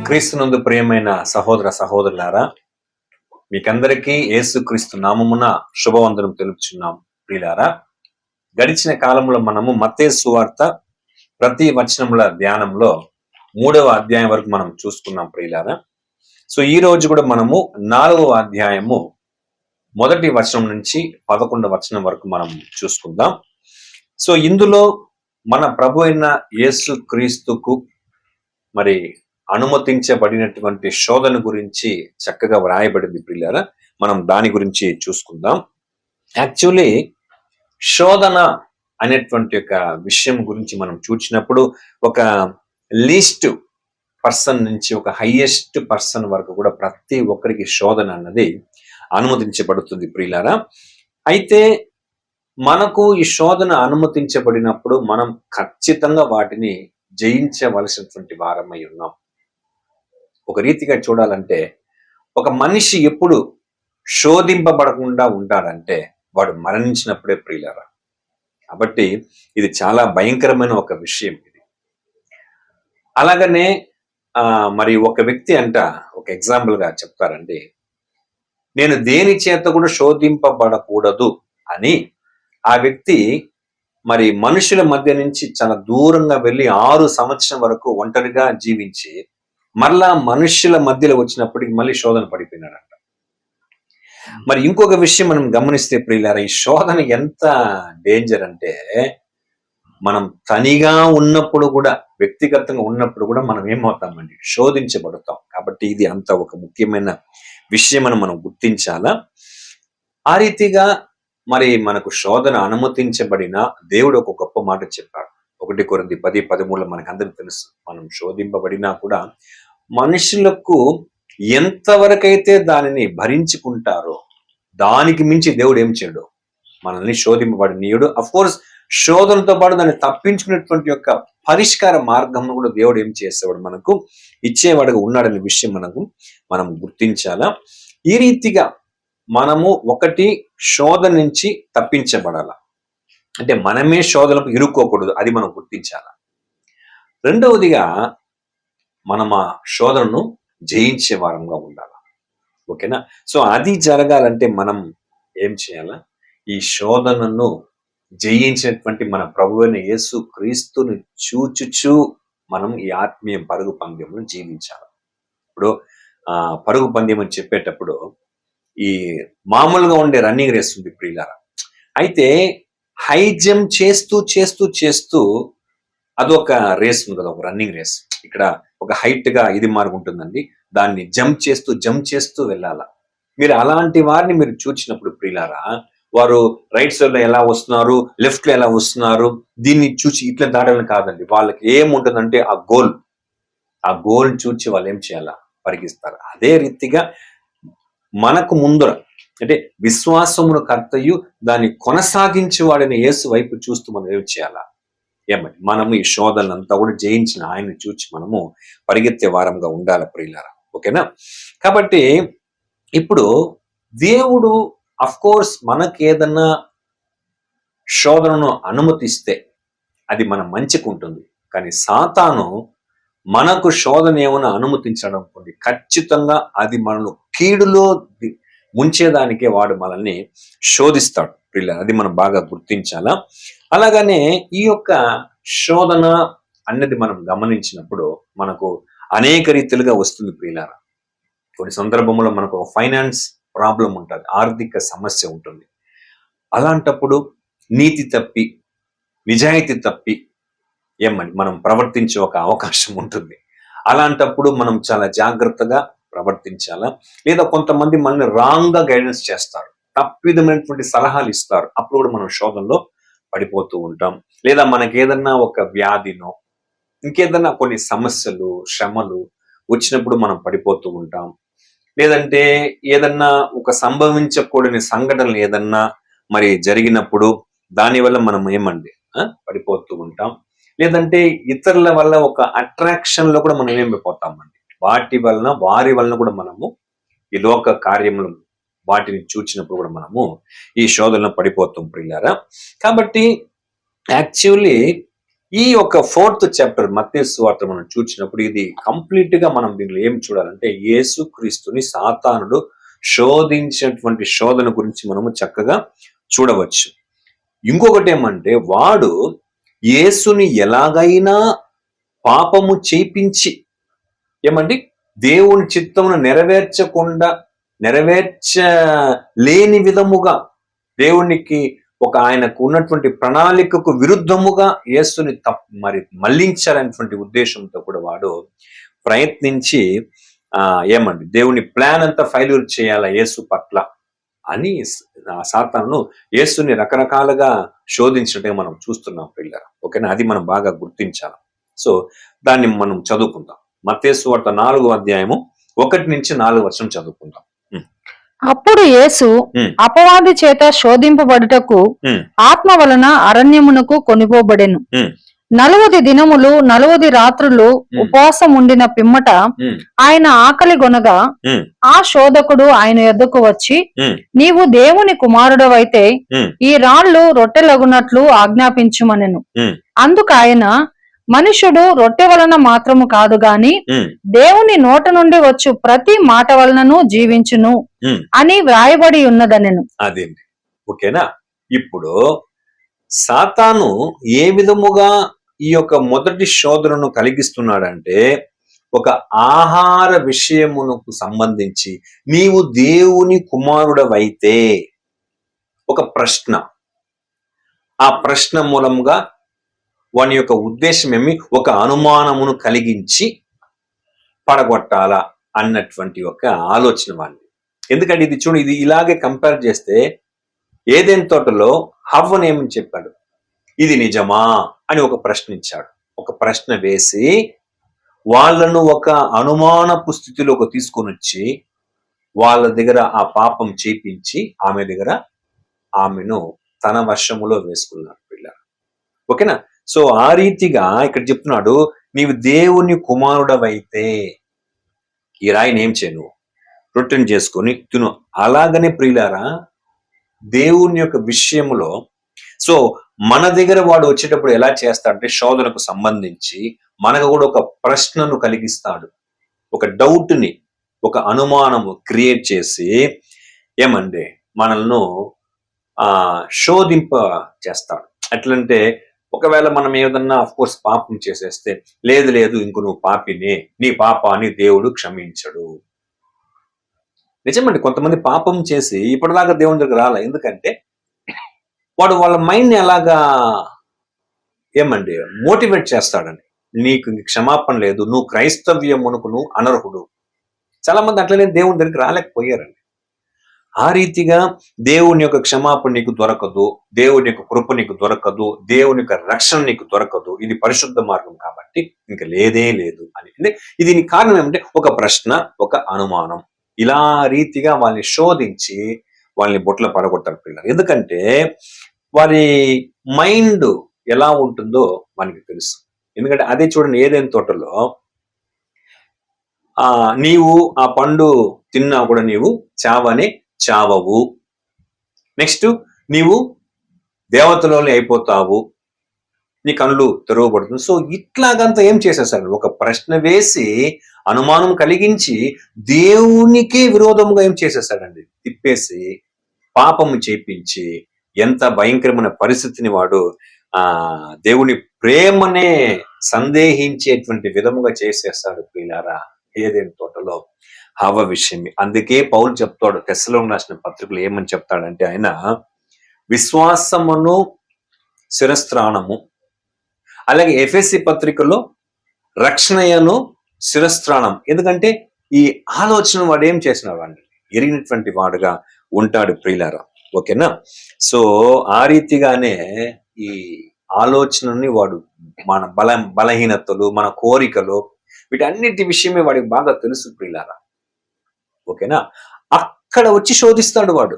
క్రీస్తునందు ప్రియమైన సహోదర సహోదరులారా, మీకందరికీ యేసుక్రీస్తు నామమున శుభవందనం తెలుపుచున్నాం. ప్రియులారా, గడిచిన కాలంలో మనము మత్తయి సువార్త ప్రతి వచనముల ధ్యానంలో 3వ అధ్యాయం వరకు మనం చూసుకున్నాం. ప్రియులారా, సో ఈ రోజు కూడా మనము 4వ అధ్యాయము 1వ వచనం నుంచి 11వ వచనం వరకు మనం చూసుకుందాం. సో ఇందులో మన ప్రభు అయిన యేసు క్రీస్తుకు మరి అనుమతించబడినటువంటి శోధన గురించి చక్కగా వ్రాయబడింది. ప్రియులారా, మనం దాని గురించి చూసుకుందాం. యాక్చువల్లీ శోధన అనేటువంటి ఒక విషయం గురించి మనం చూసినప్పుడు ఒక లీస్ట్ పర్సన్ నుంచి ఒక హైయెస్ట్ పర్సన్ వరకు కూడా ప్రతి ఒక్కరికి శోధన అన్నది అనుమతించబడుతుంది. ప్రియులారా, అయితే మనకు ఈ శోధన అనుమతించబడినప్పుడు మనం ఖచ్చితంగా వాటిని జయించవలసినటువంటి వారమై ఉన్నాం. ఒక రీతిగా చూడాలంటే, ఒక మనిషి ఎప్పుడు శోధింపబడకుండా ఉంటాడంటే వాడు మరణించినప్పుడే. ప్రియులారా, కాబట్టి ఇది చాలా భయంకరమైన ఒక విషయం ఇది. అలాగనే మరి ఒక వ్యక్తి ఒక ఎగ్జాంపుల్ గా చెప్తారండి, నేను దేని చేత కూడా శోధింపబడకూడదు అని ఆ వ్యక్తి మరి మనుషుల మధ్య నుంచి చాలా దూరంగా వెళ్ళి 6 సంవత్సరం వరకు ఒంటరిగా జీవించి మరలా మనుష్యుల మధ్యలో వచ్చినప్పటికి మళ్ళీ శోధన పడిపోయినాడంట. మరి ఇంకొక విషయం మనం గమనిస్తే ప్రియులారా, ఈ శోధన ఎంత డేంజర్ అంటే, మనం తనిగా ఉన్నప్పుడు కూడా, వ్యక్తిగతంగా ఉన్నప్పుడు కూడా మనం ఏమవుతామండి, శోధించబడతాం. కాబట్టి ఇది అంత ఒక ముఖ్యమైన విషయం అని మనం గుర్తించాలా. ఆ రీతిగా మరి మనకు శోధన అనుమతించబడిన దేవుడు ఒక గొప్ప మాట చెప్పాడు. 1 కొరింథీ 10:13 మనకు అందరికి తెలుసు. మనం శోధింపబడినా కూడా మనుషులకు ఎంతవరకైతే దానిని భరించుకుంటారో దానికి మించి దేవుడు ఏం చేయడు, మనల్ని శోధింపబడినీయుడు. అఫ్ కోర్స్ శోధనతో పాటు దాన్ని తప్పించుకునేటువంటి యొక్క పరిష్కార మార్గం కూడా దేవుడు ఏం చేసేవాడు, మనకు ఇచ్చేవాడుగా ఉన్నాడనే విషయం మనం గుర్తించాలా. ఈ రీతిగా మనము ఒకటి శోధన నుంచి తప్పించబడాల, అంటే మనమే శోధనకు ఇరుక్కోకూడదు, అది మనం గుర్తించాలా. రెండవదిగా మనం ఆ శోధనను జయించే వారంగా ఉండాలి. ఓకేనా? సో అది జరగాలంటే మనం ఏం చేయాలా, ఈ శోధనను జయించినటువంటి మన ప్రభువైన యేసు క్రీస్తుని చూచుచూ మనం ఈ ఆత్మీయ పరుగు పందెమును జీవించాలి. ఇప్పుడు పరుగు పందెం అని చెప్పేటప్పుడు ఈ మామూలుగా ఉండే రన్నింగ్ రేస్ ఉంది ప్రియులారా. అయితే హై జంప్ చేస్తూ చేస్తూ చేస్తూ అదొక రేస్ ఉంది కదా, ఒక రన్నింగ్ రేస్. ఇక్కడ ఒక హైట్ గా ఇది మార్గం ఉంటుందండి, దాన్ని జంప్ చేస్తూ వెళ్ళాల. మీరు అలాంటి వారిని మీరు చూసినప్పుడు ప్రియులారా, వారు రైట్ సైడ్ లో ఎలా వస్తున్నారు, లెఫ్ట్ లో ఎలా వస్తున్నారు, దీన్ని చూసి ఇట్లా దాటాలని కాదండి. వాళ్ళకి ఏముంటుందంటే ఆ గోల్ చూసి వాళ్ళు ఏం చేయాలా, పరిగిస్తారు. అదే రీతిగా మనకు ముందర అంటే విశ్వాసమును కర్తయు దాన్ని కొనసాగించేవాడిని యేసు వైపు చూస్తూ మనం ఏం చేయాలా, ఏమండి, మనము ఈ శోధనలంతా కూడా జయించిన ఆయన్ని చూచి మనము పరిగెత్తే వారంగా ఉండాలి ప్రియులారా. ఓకేనా? కాబట్టి ఇప్పుడు దేవుడు అఫ్ కోర్స్ మనకి ఏదన్నా శోధనను అనుమతిస్తే అది మన మంచికి ఉంటుంది. కానీ సాతాను మనకు శోధన ఏమైనా అనుమతించడం కొన్ని ఖచ్చితంగా అది మనల్ని కీడులో ముంచేదానికే వాడు మనల్ని శోధిస్తాడు ప్రియులారా. అది మనం బాగా గుర్తించాలా. అలాగనే ఈ యొక్క శోధన అన్నది మనం గమనించినప్పుడు మనకు అనేక రీతిలుగా వస్తుంది ప్రియులారా. కొన్ని సందర్భంలో మనకు ఒక ఫైనాన్స్ ప్రాబ్లం ఉంటుంది, ఆర్థిక సమస్య ఉంటుంది. అలాంటప్పుడు నీతి తప్పి, నిజాయితీ తప్పి ఏమని మనం ప్రవర్తించే ఒక అవకాశం ఉంటుంది. అలాంటప్పుడు మనం చాలా జాగ్రత్తగా ప్రవర్తించాలా. లేదా కొంతమంది మనల్ని రాంగ్ గా గైడెన్స్ చేస్తారు, తప్పిదమైనటువంటి సలహాలు ఇస్తారు. అప్పుడు కూడా మనం శోధనలో పడిపోతూ ఉంటాం. లేదా మనకి ఏదన్నా ఒక వ్యాధినో ఇంకేదన్నా కొన్ని సమస్యలు, శ్రమలు వచ్చినప్పుడు మనం పడిపోతూ ఉంటాం. లేదంటే ఏదన్నా ఒక సంభవించకూడని సంఘటనలు ఏదన్నా మరి జరిగినప్పుడు దానివల్ల మనం ఏమండి పడిపోతూ ఉంటాం. లేదంటే ఇతరుల వల్ల ఒక అట్రాక్షన్ లో కూడా మనం ఏమైపోతామండి, వారి వలన కూడా మనము ఈ లోక కార్యములు వాటిని చూచినప్పుడు కూడా మనము ఈ శోధనలో పడిపోతాం ప్రియులారా. కాబట్టి యాక్చువల్లీ ఈ యొక్క 4th చాప్టర్ మత్తయి సువార్త మనం చూసినప్పుడు ఇది కంప్లీట్ గా మనం దీనిలో ఏం చూడాలంటే యేసు క్రీస్తుని సాతానుడు శోధించినటువంటి శోధన గురించి మనము చక్కగా చూడవచ్చు. ఇంకొకటి ఏమంటే వాడు యేసుని ఎలాగైనా పాపము చేయించి ఏమండి దేవుని చిత్తమును నెరవేర్చలేని విధముగా దేవునికి ఆయనకు ఉన్నటువంటి ప్రణాళికకు విరుద్ధముగా యేసుని మళ్లించాలనేటువంటి ఉద్దేశంతో కూడా వాడు ప్రయత్నించి ఏమండి దేవుని ప్లాన్ అంతా ఫెయిల్యూర్ చేయాల యేసు పట్ల అని సాతాను యేసుని రకరకాలుగా శోధించినట్టుగా మనం చూస్తున్నాం పిల్లలు. ఓకేనా, అది మనం బాగా గుర్తించాలి. సో దాన్ని మనం చదువుకుందాం. మత్తయి సువార్త 4వ అధ్యాయము 1-4 చదువుకుందాం. అప్పుడు యేసు అపవాది చేత శోధింపబడుటకు ఆత్మ వలన అరణ్యమునకు కొనిపోబడెను. 40 దినములు 40 రాత్రులు ఉపవాసం ఉండిన పిమ్మట ఆయన ఆకలి గొనగా ఆ శోధకుడు ఆయన యొద్దకు వచ్చి, నీవు దేవుని కుమారుడవైతే ఈ రాళ్లు రొట్టెలగునట్లు ఆజ్ఞాపించుమనెను. అందుకు ఆయన, మనుషుడు రొట్టె వలన మాత్రము కాదు గాని దేవుని నోట నుండి వచ్చు ప్రతి మాట వలనను జీవించును అని వ్రాయబడి ఉన్నదనెను. అదేంటి, ఓకేనా. ఇప్పుడు సాతాను ఏ విధముగా ఈ యొక్క మొదటి శోధనను కలిగిస్తున్నాడంటే ఒక ఆహార విషయమునకు సంబంధించి నీవు దేవుని కుమారుడవైతే ఒక ప్రశ్న, ఆ ప్రశ్న మూలంగా వాని యొక్క ఉద్దేశం ఏమి, ఒక అనుమానమును కలిగించి పడగొట్టాలా అన్నటువంటి ఒక ఆలోచన వాడిని. ఎందుకంటే ఇది చూడు, ఇది ఇలాగే కంపేర్ చేస్తే ఏదెన్ తోటలో హవ్వను ఏమని చెప్పాడు, ఇది నిజమా అని ఒక ప్రశ్న ఇచ్చాడు. ఒక ప్రశ్న వేసి వాళ్ళను ఒక అనుమానపు స్థితిలోకి తీసుకొని వచ్చి వాళ్ళ దగ్గర ఆ పాపం చేపించి ఆమె దగ్గర ఆమెను తన వశములో వేసుకున్నాడు పిల్లలు. ఓకేనా. సో ఆ రీతిగా ఇక్కడ చెప్తున్నాడు, నీవు దేవుని కుమారుడవైతే ఈ రాయిని ఏం చేయను, రొట్టెను చేసుకొని తిను. అలాగనే ప్రియులారా దేవుని యొక్క విషయంలో సో మన దగ్గర వాడు వచ్చేటప్పుడు ఎలా చేస్తాడంటే శోధనకు సంబంధించి మనకు కూడా ఒక ప్రశ్నను కలిగిస్తాడు, ఒక డౌట్ని, ఒక అనుమానము క్రియేట్ చేసి ఏమంటే మనల్ని శోధింప చేస్తాడు. ఎట్లంటే ఒకవేళ మనం ఏదన్నా అఫ్ కోర్స్ పాపం చేసేస్తే లేదు ఇంకో నువ్వు పాపినే, నీ పాపాన్ని దేవుడు క్షమించడు. నిజమండి, కొంతమంది పాపం చేసి ఇప్పటిదాకా దేవుని దగ్గర రాలే. ఎందుకంటే వాడు వాళ్ళ మైండ్ని ఎలాగా ఏమండి మోటివేట్ చేస్తాడని, నీకు క్షమాపణ లేదు, నువ్వు క్రైస్తవ్యమునకు నువ్వు అనర్హుడు. చాలా మంది అట్లనే దేవుని దగ్గరికి రాలేకపోయారండి. ఆ రీతిగా దేవుని యొక్క క్షమాపణ నీకు దొరకదు, దేవుని యొక్క కృప నీకు దొరకదు, దేవుని యొక్క రక్షణ నీకు దొరకదు, ఇది పరిశుద్ధ మార్గం కాబట్టి ఇంకా లేదే లేదు అని. ఇది కారణం ఏమంటే ఒక ప్రశ్న, ఒక అనుమానం. ఇలా రీతిగా వాళ్ళని శోధించి వాళ్ళని బొట్ల పడగొట్టారు పిల్లలు. ఎందుకంటే వారి మైండ్ ఎలా ఉంటుందో మనకి తెలుసు. ఎందుకంటే అదే చూడండి, ఏదైనా తోటలో నీవు ఆ పండు తిన్నా కూడా నీవు చావవు. నెక్స్ట్ నీవు దేవతలోనే అయిపోతావు, నీ కళ్ళు తెరవబడుతుంది. సో ఇట్లాగంతా ఏం చేసేసాడు, ఒక ప్రశ్న వేసి అనుమానం కలిగించి దేవునికే విరోధముగా ఏం చేసేసాడండి, తిప్పేసి పాపము చేపించి ఎంత భయంకరమైన పరిస్థితిని వాడు దేవుని ప్రేమనే సందేహించేటువంటి విధముగా చేసేస్తాడు పిల్లారా ఏదైనా తోటలో హవ్వ విషయమే. అందుకే పౌలు చెప్తాడు తెస్సలోనికీయులకు రాసిన పత్రికలు ఏమని చెప్తాడంటే, ఆయన విశ్వాసమును శిరస్త్రాణము, అలాగే ఎఫెసీ పత్రికలో రక్షణయను శిరస్త్రాణం. ఎందుకంటే ఈ ఆలోచన వాడు ఏం చేసినాడు అండి, ఎరిగినటువంటి వాడుగా ఉంటాడు ప్రియులారా. ఓకేనా. సో ఆ రీతిగానే ఈ ఆలోచనని వాడు మన బలహీనతలు, మన కోరికలు, వీటన్నిటి విషయమే వాడికి బాగా తెలుసు ప్రియులారా. ఓకేనా. అక్కడ వచ్చి శోధిస్తాడు వాడు.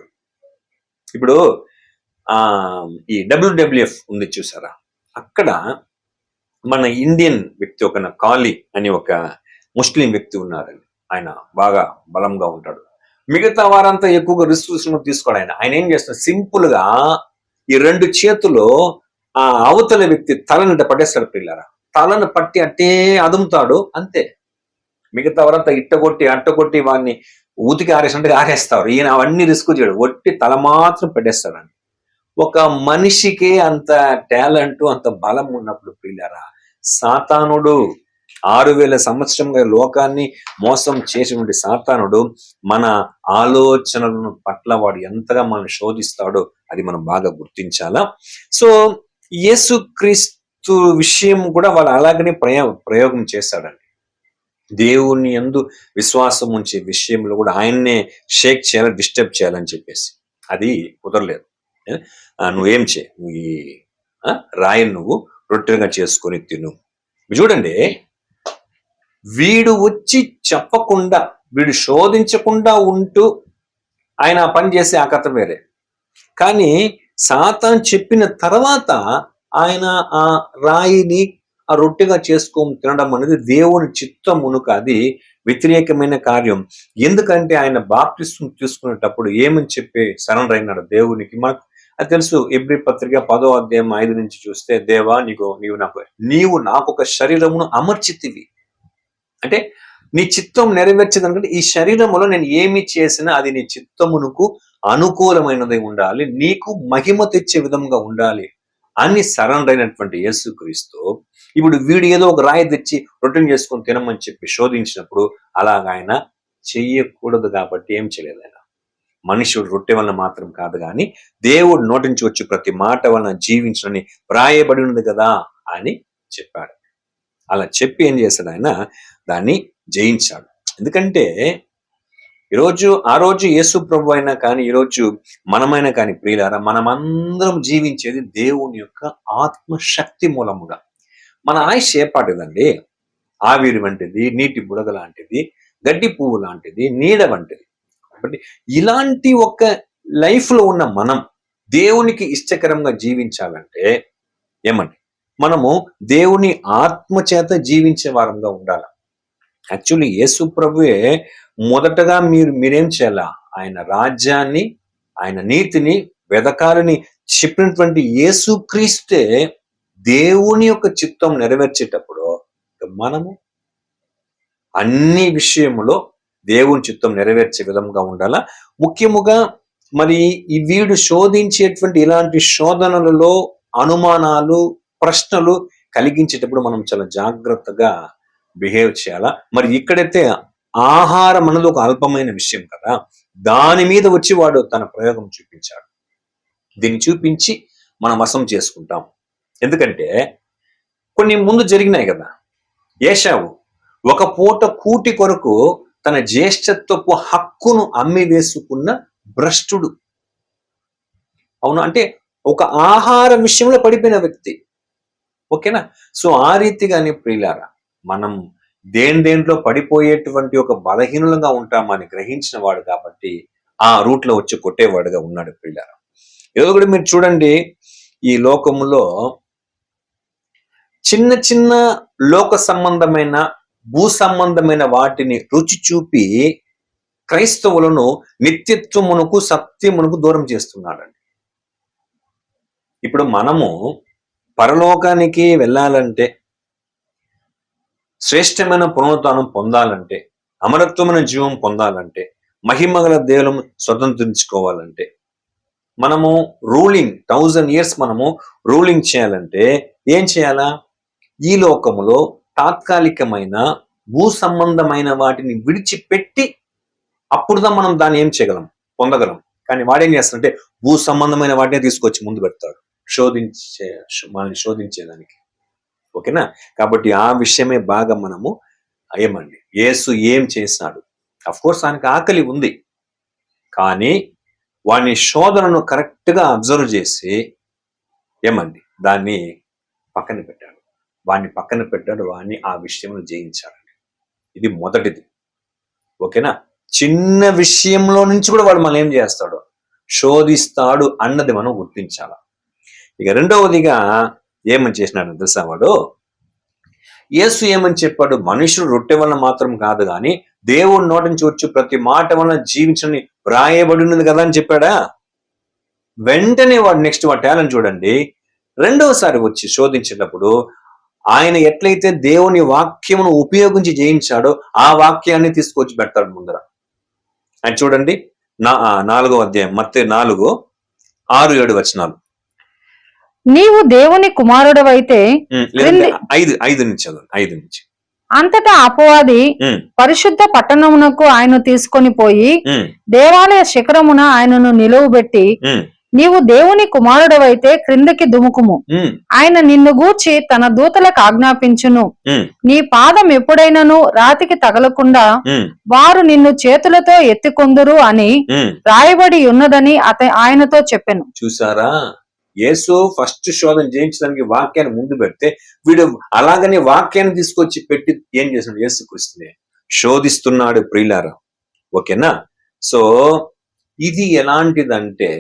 ఇప్పుడు ఈ WWF ఉంది చూసారా, అక్కడ మన ఇండియన్ వ్యక్తి ఒక కాళీ అని ఒక ముస్లిం వ్యక్తి ఉన్నారండి. ఆయన బాగా బలంగా ఉంటాడు. మిగతా వారంతా ఎక్కువగా రిస్క్ తీసుకోడు. ఆయన ఏం చేస్తాడు, సింపుల్ గా ఈ 2 చేతులు ఆ అవతల వ్యక్తి తలనిట పట్టేస్తాడు పిల్లరా. తలను పట్టి అట్టే అదుముతాడు, అంతే. మిగతా వారంతా అట్టగొట్టి వాడిని ఊతికి ఆరేసినట్టుగా ఆరేస్తారు. ఈయన అవన్నీ రిస్క్ చేయడు, ఒట్టి తల మాత్రం పెట్టేస్తాడండి. ఒక మనిషికి అంత టాలెంట్, అంత బలం ఉన్నప్పుడు పిల్లరా, సాతానుడు 6000 సంవత్సరంగా లోకాన్ని మోసం చేసినటువంటి సాతానుడు మన ఆలోచనలను పట్ల వాడు ఎంతగా మనం శోధిస్తాడో అది మనం బాగా గుర్తించాలా. సో యేసుక్రీస్తు విషయం కూడా వాళ్ళు అలాగనే ప్రయోగం చేస్తాడండి. దేవుని యందు విశ్వాసం ఉంచే విషయంలో కూడా ఆయన్నే షేక్ చేయాలి, డిస్టర్బ్ చేయాలని చెప్పేసి అది కుదరలేదు. నువ్వేం చేయి, నువ్వు ఈ రాయిని నువ్వు రొట్టెగా చేసుకొని తిను. చూడండి, వీడు వచ్చి చెప్పకుండా, వీడు శోధించకుండా ఉంటూ ఆయన ఆ పని చేసే ఆ కథ వేరే. కానీ సాతాను చెప్పిన తర్వాత ఆయన ఆ రాయిని ఆ రొట్టెగా చేసుకొని తినడం అనేది దేవుని చిత్తమునకు అది వ్యతిరేకమైన కార్యం. ఎందుకంటే ఆయన బాప్తిస్మం తీసుకునేటప్పుడు ఏమని చెప్పి సరెండర్ అయినాడు దేవునికి. మనకు అది తెలుసు. ఎబ్రీ పత్రిక 10వ అధ్యాయం 5 నుంచి చూస్తే, దేవా నీవు నాకు ఒక శరీరమును అమర్చితివి, అంటే నీ చిత్తం నెరవేర్చదనుకుంటే ఈ శరీరములో నేను ఏమి చేసినా అది నీ చిత్తమునకు అనుకూలమైనది ఉండాలి, నీకు మహిమ తెచ్చే విధంగా ఉండాలి అని సరెండర్ అయినటువంటి యేసుక్రీస్తు ఇప్పుడు వీడు ఏదో ఒక రాయి తెచ్చి రొట్టె చేసుకొని తినమని చెప్పి శోధించినప్పుడు అలాగ ఆయన చెయ్యకూడదు. కాబట్టి ఏం చేయలేదు ఆయన. మనుషుడు రొట్టె వలన మాత్రం కాదు కానీ దేవుడు నోటి నుంచి వచ్చి ప్రతి మాట వలన జీవించని వ్రాయబడి ఉన్నది కదా అని చెప్పాడు. అలా చెప్పి ఏం చేశాడు ఆయన, దాన్ని జయించాడు. ఎందుకంటే ఆ రోజు యేసు ప్రభు అయినా కానీ ఈరోజు మనమైనా కానీ ప్రియులారా, మనమందరం జీవించేది దేవుని యొక్క ఆత్మశక్తి మూలముగా. మన ఆయుష్ ఏపాటిదండి, ఆవిరి వంటిది, నీటి బుడగ లాంటిది, గడ్డి పువ్వు లాంటిది, నీడ వంటిది. కాబట్టి ఇలాంటి ఒక లైఫ్ లో ఉన్న మనం దేవునికి ఇష్టకరంగా జీవించాలంటే ఏమండి, మనము దేవుని ఆత్మ చేత జీవించే వారంగా ఉండాలి. యాక్చువల్లీ యేసు ప్రభువే మొదటగా మీరేం చేయాలా, ఆయన రాజ్యాన్ని, ఆయన నీతిని వెదకాలని చెప్పినటువంటి యేసుక్రీస్తే దేవుని యొక్క చిత్తం నెరవేర్చేటప్పుడు మనము అన్ని విషయములో దేవుని చిత్తం నెరవేర్చే విధంగా ఉండాలా. ముఖ్యముగా మరి ఈ వీడు శోధించేటువంటి ఇలాంటి శోధనలలో అనుమానాలు, ప్రశ్నలు కలిగించేటప్పుడు మనం చాలా జాగ్రత్తగా బిహేవ్ చేయాలా. మరి ఇక్కడైతే ఆహారం అన్నది ఒక అల్పమైన విషయం కదా, దాని మీద వచ్చి వాడు తన ప్రయోగం చూపించాడు. దీన్ని చూపించి మనం వశం చేసుకుంటాం. ఎందుకంటే కొన్ని ముందు జరిగినాయి కదా. ఏశావు ఒక పూట కూటి కొరకు తన జ్యేష్ఠత్వపు హక్కును అమ్మి వేసుకున్న భ్రష్టుడు. అవును, అంటే ఒక ఆహార విషయంలో పడిపోయిన వ్యక్తి. ఓకేనా. సో ఆ రీతిగానే ప్రియులారా, మనం దేంట్లో పడిపోయేటువంటి ఒక బలహీనులుగా ఉంటామని గ్రహించిన వాడు కాబట్టి ఆ రూట్ లో వచ్చి కొట్టేవాడుగా ఉన్నాడు ప్రియులారా. ఏదో కూడా మీరు చూడండి, ఈ లోకములో చిన్న చిన్న లోక సంబంధమైన, భూ సంబంధమైన వాటిని రుచి చూపి క్రైస్తవులను నిత్యత్వమునకు, సత్యమునకు దూరం చేస్తున్నాడండి. ఇప్పుడు మనము పరలోకానికి వెళ్ళాలంటే, శ్రేష్టమైన పునరుత్థానం పొందాలంటే, అమరత్వమైన జీవం పొందాలంటే, మహిమగల దేవులం స్వతంత్రించుకోవాలంటే, మనము 1000 years మనము రూలింగ్ చేయాలంటే ఏం చేయాలా, ఈ లోకములో తాత్కాలికమైన భూ సంబంధమైన వాటిని విడిచిపెట్టి అప్పుడుదా మనం దాన్ని ఏం చేయగలం, పొందగలం. కానీ వాడేం చేస్తాడంటే భూ సంబంధమైన వాటినే తీసుకొచ్చి ముందు పెడతాడు, మనల్ని శోధించేదానికి. ఓకేనా. కాబట్టి ఆ విషయమే బాగా మనము ఏమండి, యేసు ఏం చేసినాడు. అఫ్ కోర్స్ ఆయనకు ఆకలి ఉంది, కానీ వాని శోధనను కరెక్ట్ గా అబ్జర్వ్ చేసి ఏమండి దాన్ని పక్కన పెట్టాడు. వాడిని ఆ విషయంలో జయించాడండి. ఇది మొదటిది. ఓకేనా. చిన్న విషయంలో నుంచి కూడా వాడు మనం ఏం చేస్తాడు, శోధిస్తాడు అన్నది మనం గుర్తించాల. ఇక రెండవదిగా ఏమని చేసినాడు తెలుసా, వాడు యేసు ఏమని చెప్పాడు, మనుషుడు రొట్టె వలన మాత్రం కాదు కానీ దేవుడి నోటి నుంచి వచ్చి ప్రతి మాట వలన జీవించని వ్రాయబడి ఉన్నది కదా అని చెప్పాడా. వెంటనే వాడు నెక్స్ట్ వాడు టాలెంట్ చూడండి, రెండవసారి వచ్చి శోధించినప్పుడు ఆయన ఎట్లయితే దేవుని వాక్యమును ఉపయోగించి జయించాడో ఆ వాక్యాన్ని తీసుకొచ్చి పెడతాడు ముందర. ఆయన చూడండి 4వ అధ్యాయం మత్తయి 4:6-7 వచనాలు. నీవు దేవుని కుమారుడవైతే లేదంటే 5 నుంచి చదవండి. 5 నుంచి. అంతటా అపవాది పరిశుద్ధ పట్టణమునకు ఆయన తీసుకొని పోయి దేవాలయ శిఖరమున ఆయనను నిలువబెట్టి, నీవు దేవుని కుమారుడవైతే క్రిందకి దుముకుము, ఆయన నిన్ను గూర్చి తన దూతలకు ఆజ్ఞాపించును, నీ పాదం ఎప్పుడైనను రాతికి తగలకుండా వారు నిన్ను చేతులతో ఎత్తికొందురు అని రాయబడి ఉన్నదని ఆయనతో చెప్పెను. చూసారా, యేసు ఫస్ట్ శోధన జయించడానికి వాక్యాన్ని ముందు పెడితే వీడు అలాగనే వాక్యాన్ని తీసుకొచ్చి పెట్టి ఏం చేస్తున్నాడు? యేసుక్రీస్తుని శోధిస్తున్నాడు ప్రియులారా. ఓకేనా? సో ఇది ఎలాంటిదంటే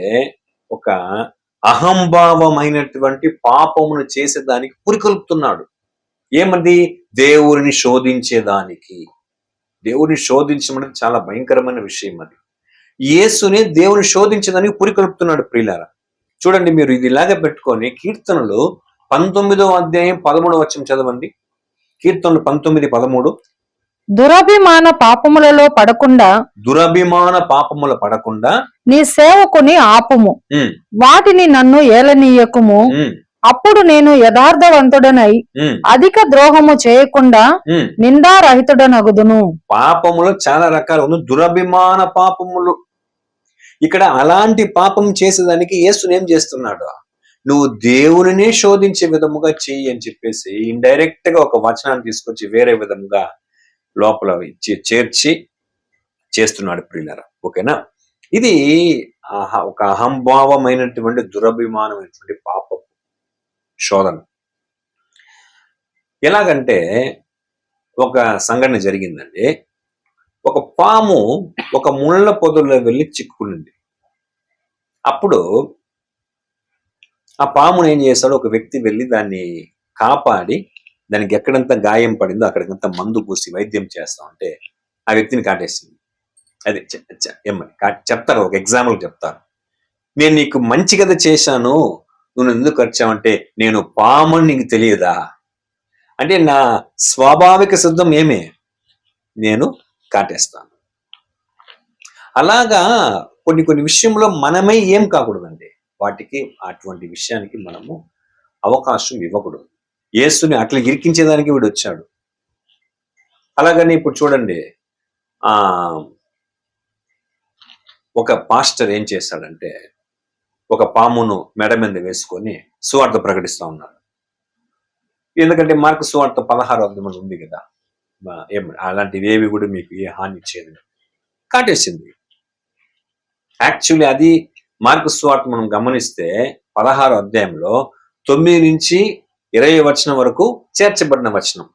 ఒక అహంభావమైనటువంటి పాపమును చేసేదానికి పురికొల్పుతున్నాడు. ఏమది? దేవుడిని శోధించేదానికి. దేవుడిని శోధించడం చాలా భయంకరమైన విషయం. అది యేసుని దేవుని శోధించేదానికి పురికొల్పుతున్నాడు ప్రియులారా. చూడండి, మీరు ఇది ఇలాగే పెట్టుకొని కీర్తనలు 19వ అధ్యాయం 13వ వచనం చదవండి. కీర్తనలు 19:13. దురభిమాన పాపములలో పడకుండా నీ సేవకుని ఆపుము, వాటిని నన్ను ఏలనీయకుము, అప్పుడు నేను యథార్థవంతుడనై అధిక ద్రోహము చేయకుండా నిందారహితుడనగుదును. పాపములు చాలా రకాలు ఉన్నాయి. దురభిమాన పాపములు. ఇక్కడ అలాంటి పాపం చేసేదానికి యేసుని ఏం చేస్తున్నాడు? నువ్వు దేవునినే శోధించే విధముగా చెయ్యి అని చెప్పేసి ఇండైరెక్ట్ గా ఒక వచనాన్ని తీసుకొచ్చి వేరే విధముగా లోపల చేర్చి చేస్తున్నాడు ప్రియులారా. ఓకేనా? ఇది ఒక అహంభావమైనటువంటి దురభిమానమైనటువంటి పాపం శోధన. ఎలాగంటే ఒక సంఘటన జరిగిందండి. ఒక పాము ఒక ముళ్ళ పొదల్లో వెళ్ళి చిక్కుకునింది. అప్పుడు ఆ పామును ఏం చేశాడు? ఒక వ్యక్తి వెళ్ళి దాన్ని కాపాడి దానికి ఎక్కడంతా గాయం పడిందో అక్కడికంతా మందు పూసి వైద్యం చేస్తా ఉంటే ఆ వ్యక్తిని కాటేసింది. అదే ఏమని చెప్తారు, ఒక ఎగ్జాంపుల్ చెప్తారు. నేను నీకు మంచి కథ చేశాను, నువ్వు ఎందుకు వచ్చావంటే నేను పాముని నీకు తెలియదా అంటే నా స్వాభావిక సిద్ధం ఏమే, నేను కాటేస్తాను. అలాగా కొన్ని విషయంలో మనమే ఏం కాకూడదండి. వాటికి అటువంటి విషయానికి మనము అవకాశం ఇవ్వకూడదు. యేసుని అట్లా ఇరికించేదానికి వీడు వచ్చాడు. అలాగని ఇప్పుడు చూడండి, ఒక పాస్టర్ ఏం చేశాడంటే ఒక పామును మెడ మీద వేసుకొని సువార్త ప్రకటిస్తా ఉన్నాడు. ఎందుకంటే మార్కు సువార్త 16వ అధ్యాయం ఉంది కదా, అలాంటివి ఏవి కూడా మీకు ఏ హాని ఇచ్చేది కాటేసింది. యాక్చువల్లీ అది మార్కు సువార్త మనం గమనిస్తే 16వ అధ్యాయంలో 9 నుంచి 20 వచనం వరకు చేర్చబడిన వచనం.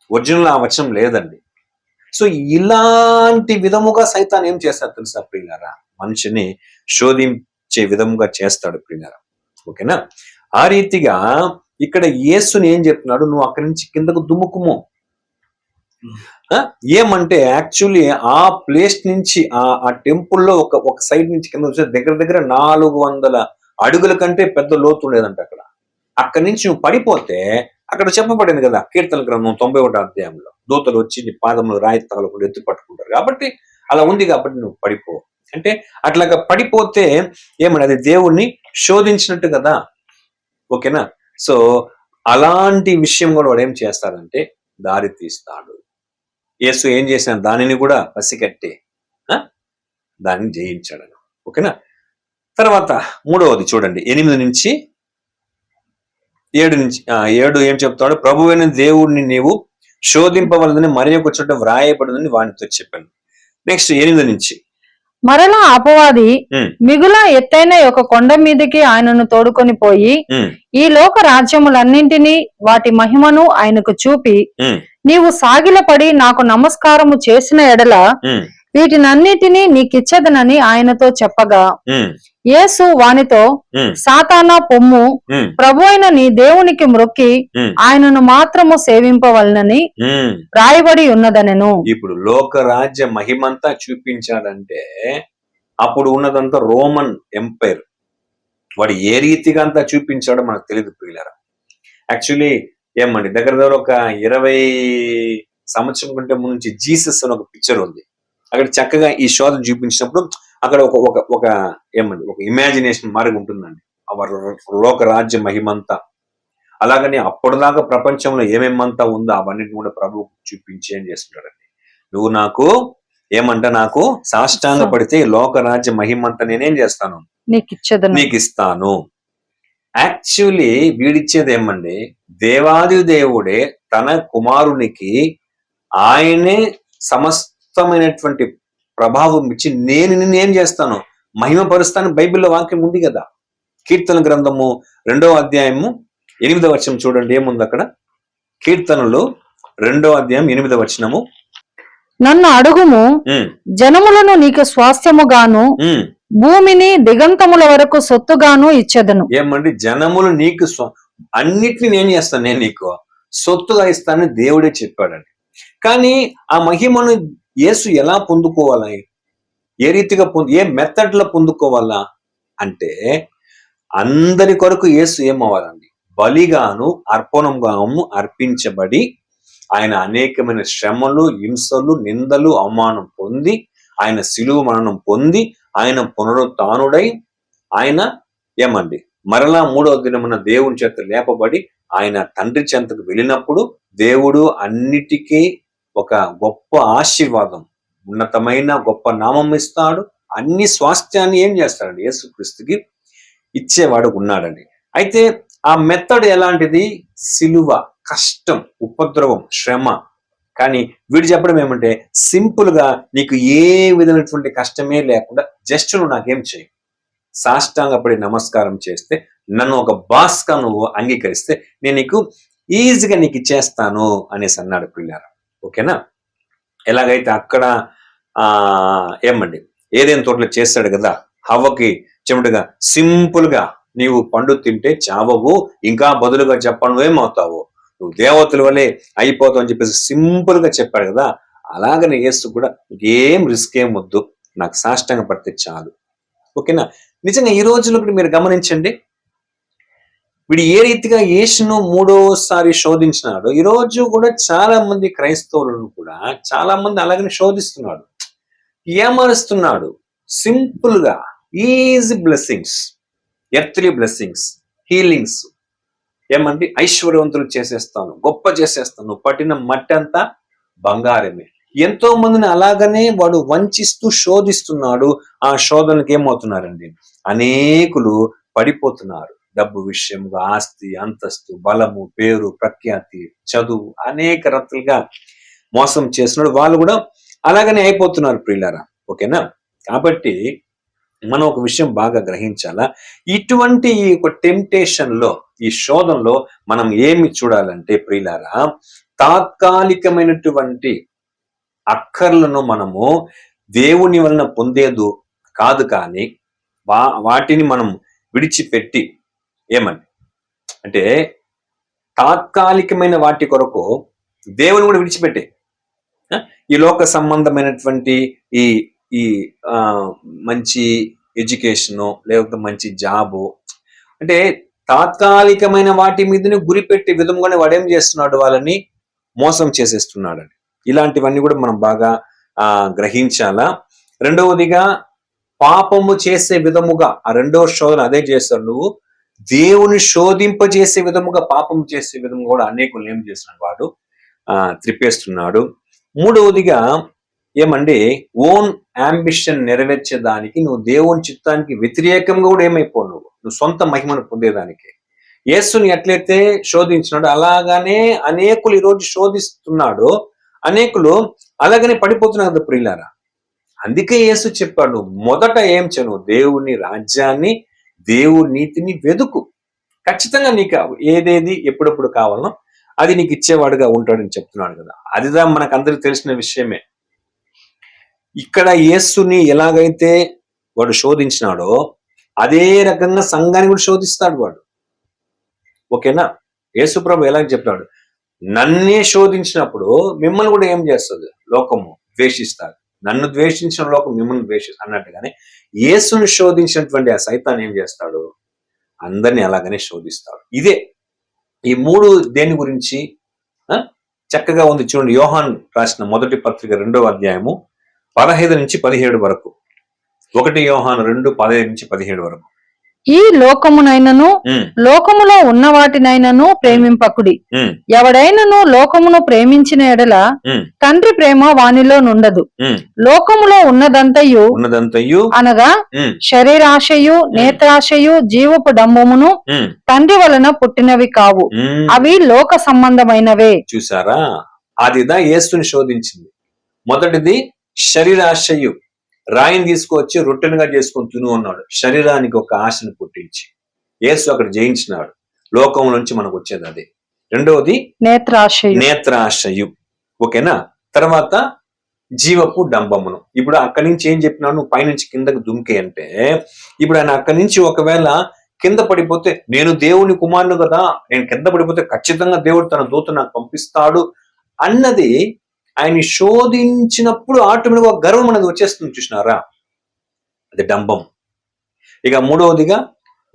ఒరిజినల్ ఆ వచనం లేదండి. సో ఇలాంటి విధముగా సైతాన్ ఏం చేస్తాడు తెలుసా ప్రియులారా? మనిషిని శోధించే విధముగా చేస్తాడు ప్రియులారా. ఓకేనా? ఆ రీతిగా ఇక్కడ యేసుని ఏం చెప్తున్నాడు? నువ్వు అక్కడి నుంచి కిందకు దుముకుము. ఏమంటే యాక్చువల్లీ ఆ ప్లేస్ నుంచి ఆ టెంపుల్లో ఒక సైడ్ నుంచి కింద వచ్చే దగ్గర 400 అడుగుల కంటే పెద్ద లోతు ఉండేదంట అక్కడ. అక్కడి నుంచి నువ్వు పడిపోతే అక్కడ చెప్పబడింది కదా కీర్తన గ్రంథం 91వ అధ్యాయంలో, దూతలు వచ్చి నీ పాదంలో రాయి తగలకుండా ఎత్తి పట్టుకుంటారు. కాబట్టి అలా ఉంది, కాబట్టి నువ్వు పడిపో అంటే అట్లాగా పడిపోతే ఏమని అది దేవుణ్ణి శోధించినట్టు కదా. ఓకేనా? సో అలాంటి విషయం కూడా వాడు ఏం చేస్తాడంటే దారి తీస్తాడు. యేసు ఏం చేసిన దానిని కూడా పసిగట్టి దాన్ని జయించాడు. ఓకేనా? తర్వాత 3వది చూడండి, 8 నుంచి 7 ఏం చెప్తాడు? ప్రభువైన దేవుడిని నీవు శోధింపవలదని మరి ఒక చోట వ్రాయబడిందని వానితో చెప్పాను. నెక్స్ట్ 8 నుంచి మరలా అపవాది మిగుల ఎత్తైన ఒక కొండ మీదకి ఆయనను తోడుకొని పోయి ఈ లోక రాజ్యములన్నింటినీ వాటి మహిమను ఆయనకు చూపి, నీవు సాగిలపడి నాకు నమస్కారము చేసిన ఎడల వీటినన్నిటినీ నీకిచ్చదనని ఆయనతో చెప్పగా, యేసు వానితో, సాతానా పొమ్ము, ప్రభు అయిన నీ దేవునికి మ్రొక్కి ఆయనను మాత్రము సేవింపవలనని రాయబడి ఉన్నదనెను. ఇప్పుడు లోక రాజ్య మహిమంతా చూపించాడంటే అప్పుడు ఉన్నదంతా రోమన్ ఎంపైర్. వాడు ఏ రీతిగా అంతా చూపించాడో మనకు తెలియదు ప్రియులారా. యాక్చువల్లీ ఏమండి, దగ్గర దగ్గర ఒక 20 సంవత్సరం కంటే ముందు నుంచి జీసస్ అని ఒక పిక్చర్ ఉంది. అక్కడ చక్కగా ఈ శోధన చూపించినప్పుడు అక్కడ ఒక ఒక ఒక ఏమండి ఒక ఇమాజినేషన్ మార్గం ఉంటుందండి. లోక రాజ్య మహిమంతా, అలాగని అప్పటిదాకా ప్రపంచంలో ఏమేమంతా ఉందో అవన్నిటిని కూడా ప్రభువు చూపించి ఏం చేస్తున్నాడండి, నువ్వు నాకు నాకు సాష్టాంగ పడితే లోక రాజ్య మహిమంతా నేనేం చేస్తాను, నీకు ఇస్తాను. యాక్చువల్లీ వీడిచ్చేది ఏమండి, దేవాది దేవుడే తన కుమారునికి ఆయనే సమస్తమైనటువంటి ప్రభావం ఇచ్చి నేను నిన్నేం చేస్తాను, మహిమపరుస్తాను. బైబిల్లో వాక్యం ఉంది కదా. కీర్తన గ్రంథము 2వ అధ్యాయము 8వ వచనం చూడండి, ఏముంది అక్కడ. కీర్తనలు 2వ అధ్యాయం 8వ వచనము, నన్ను అడుగుము, జనములను నీకు స్వాస్థ్యముగాను భూమిని దిగంతముల వరకు సొత్తుగాను ఇచ్చెదను. ఏమండి, జనములు నీకు అన్నిటిని నేను చేస్తాను, నేను నీకు సొత్తుగా ఇస్తానని దేవుడే చెప్పాడండి. కానీ ఆ మహిమను యేసు ఎలా పొందుకోవాలా, ఏ రీతిగా ఏ మెథడ్ లో పొందుకోవాలా అంటే, అందరి కొరకు యేసు ఏమవ్వాలండి, బలిగాను అర్పణంగాను అర్పించబడి ఆయన అనేకమైన శ్రమలు, హింసలు, నిందలు, అవమానం పొంది ఆయన శిలువ మరణం పొంది ఆయన పునరుత్థానుడై ఆయన ఏమండి మరలా 3వ దినమున దేవుని చేత లేపబడి ఆయన తండ్రి చెంతకు వెళ్ళినప్పుడు దేవుడు అన్నిటికీ ఒక గొప్ప ఆశీర్వాదం, ఉన్నతమైన గొప్ప నామం ఇస్తాడు. అన్ని స్వాస్థ్యాన్ని ఏం చేస్తాడండి, యేసుక్రీస్తుకి ఇచ్చేవాడు ఉన్నాడండి. అయితే ఆ మెథడ్ ఎలాంటిది, సిలువ, కష్టం, ఉపద్రవం, శ్రమ. కానీ వీడు చెప్పడం ఏమంటే, సింపుల్ గా నీకు ఏ విధమైనటువంటి కష్టమే లేకుండా జస్ట్ నువ్వు నాకేం చేయి, సాష్టాంగపడి నమస్కారం చేస్తే, నన్ను ఒక బాస్ గా నువ్వు అంగీకరిస్తే నేను నీకు ఈజీగా నీకు ఇచ్చేస్తాను అనేసి అన్నాడు పిల్లారా. ఓకేనా. ఎలాగైతే అక్కడ ఏమండి ఏదైనా తోటలో చేస్తాడు కదా, హవ్వకి చెమటగా సింపుల్ గా నీవు పండు తింటే చావవు, ఇంకా బదులుగా చెప్పను నువ్వేమవుతావు, నువ్వు దేవతల వల్లే అయిపోతావు అని చెప్పేసి సింపుల్ గా చెప్పాడు కదా. అలాగనే యేసు కూడా ఏం రిస్క్ ఏం వద్దు, నాకు సాష్టాంగ పడితే చాలు. ఓకేనా. నిజంగా ఈ రోజులో మీరు గమనించండి, వీడు ఏ రీతిగా యేసును 3వసారి శోధించినాడు. ఈ రోజు కూడా చాలా మంది క్రైస్తవులను కూడా చాలా మంది అలాగనే శోధిస్తున్నాడు, ఏమరుస్తున్నాడు. సింపుల్ గా easy blessings, earthly blessings, healings, ఏమంటే ఐశ్వర్యవంతులు చేసేస్తాను, గొప్ప చేసేస్తాను, పట్టిన మట్టి అంతా బంగారమే. ఎంతో మందిని అలాగనే వాడు వంచిస్తూ శోధిస్తున్నాడు. ఆ శోధనకి ఏమవుతున్నారండి, అనేకులు పడిపోతున్నారు. డబ్బు విషయంగా, ఆస్తి, అంతస్తు, బలము, పేరు, ప్రఖ్యాతి, చదువు, అనేక రకాలుగా మోసం చేస్తున్నాడు. వాళ్ళు కూడా అలాగనే అయిపోతున్నారు ప్రియులారా. ఓకేనా. కాబట్టి మనం ఒక విషయం బాగా గ్రహించాలా, ఇటువంటి ఒక టెంప్టేషన్ లో, ఈ శోధనలో మనం ఏమి చూడాలంటే ప్రియులారా, తాత్కాలికమైనటువంటి అక్కర్లను మనము దేవుని వలన పొందేదు కాదు, కానీ వాటిని మనం విడిచిపెట్టి ఏమని అంటే తాత్కాలికమైన వాటి కొరకు దేవుని కూడా విడిచిపెట్టే, ఈ లోక సంబంధమైనటువంటి ఈ ఈ మంచి ఎడ్యుకేషను, లేకపోతే మంచి జాబు, అంటే తాత్కాలికమైన వాటి మీదనే గురిపెట్టే విధంగానే వాడేం చేస్తున్నాడు, వాళ్ళని మోసం చేసేస్తున్నాడు. ఇలాంటివన్నీ కూడా మనం బాగా గ్రహించాలా. రెండవదిగా పాపము చేసే విధముగా, ఆ 2వ శోధన అదే చేస్తాడు, నువ్వు దేవుని శోధింపజేసే విధముగా, పాపం చేసే విధముగా కూడా అనేకులు ఏం చేస్తున్నాడు, వాడు త్రిప్పేస్తున్నాడు. 3వదిగా ఏమండి, ఓన్ అంబిషన్ నెరవేర్చేదానికి, నువ్వు దేవుని చిత్తానికి వ్యతిరేకంగా కూడా ఏమైపో, నువ్వు సొంత మహిమను పొందేదానికి. యేసుని ఎట్లయితే శోధించినాడు అలాగానే అనేకులు ఈరోజు శోధిస్తున్నాడు, అనేకులు అలాగనే పడిపోతున్నారు కదా ప్రియులారా. అందుకే యేసు చెప్పాడు, మొదట ఏం చేయను, దేవుని రాజ్యాన్ని, దేవుని నీతిని వెదుకు, ఖచ్చితంగా నీకు ఏదేది ఎప్పుడెప్పుడు కావాలనో అది నీకు ఇచ్చేవాడుగా ఉంటాడని చెప్తున్నాడు కదా. అదిదా మనకు అందరికి తెలిసిన విషయమే. ఇక్కడ యేసుని ఎలాగైతే వాడు శోధించినాడో అదే రకంగా సంఘాన్ని కూడా శోధిస్తాడు వాడు. ఓకేనా. యేసు ప్రభు ఎలా చెప్తాడు, నన్నే శోధించినప్పుడు మిమ్మల్ని కూడా ఏం చేస్తుంది, లోకము ద్వేషిస్తారు, నన్ను ద్వేషించిన లోకం మిమ్మల్ని ద్వేషిస్తారు అన్నట్టుగానే యేసుని శోధించినటువంటి ఆ సైతాన్ ఏం చేస్తాడు, అందరిని అలాగనే శోధిస్తాడు. ఇదే ఈ మూడు దేని గురించి చక్కగా ఉంది చూడండి. యోహాన్ రాసిన మొదటి పత్రిక 2వ అధ్యాయము 15-17 వరకు. 1 యోహాను 2:15-17 వరకు. ఈ లోకమునైనను లోకములో ఉన్న వాటినైనను ప్రేమింపకుడి. ఎవడైనను లోకమును ప్రేమించిన ఎడల తండ్రి ప్రేమ వానిలో నుండదు. లోకములో ఉన్నదంతయు అనగా శరీరాశయు, నేత్రాశయు, జీవపు డంబమును తండ్రి వలన పుట్టినవి కావు, అవి లోక సంబంధమైనవే. చూసారా, అదిదా యేసుని శోధించింది. మొదటిది శరీరాశయు, రాయిని తీసుకొచ్చి రొట్టెలుగా చేసుకొని తిను అన్నాడు. శరీరానికి ఒక ఆశను పుట్టించి యేసు అక్కడ జయించినాడు. లోకం నుంచి మనకు వచ్చేది అదే. రెండవది నేత్రాశయు. ఓకేనా. తర్వాత జీవపు డంబమును. ఇప్పుడు అక్కడి నుంచి ఏం చెప్పినాడు, నువ్వు పైనుంచి కిందకు దుంకే అంటే, ఇప్పుడు ఆయన అక్కడి నుంచి ఒకవేళ కింద పడిపోతే, నేను దేవుని కుమారుడు కదా, నేను కింద పడిపోతే ఖచ్చితంగా దేవుడు తన దూత నాకు పంపిస్తాడు అన్నది ఆయన్ని శోధించినప్పుడు ఆటోమేటిక్గా ఒక గర్వం అనేది వచ్చేస్తుంది. చూసినారా, అది డంబం. ఇక మూడవదిగా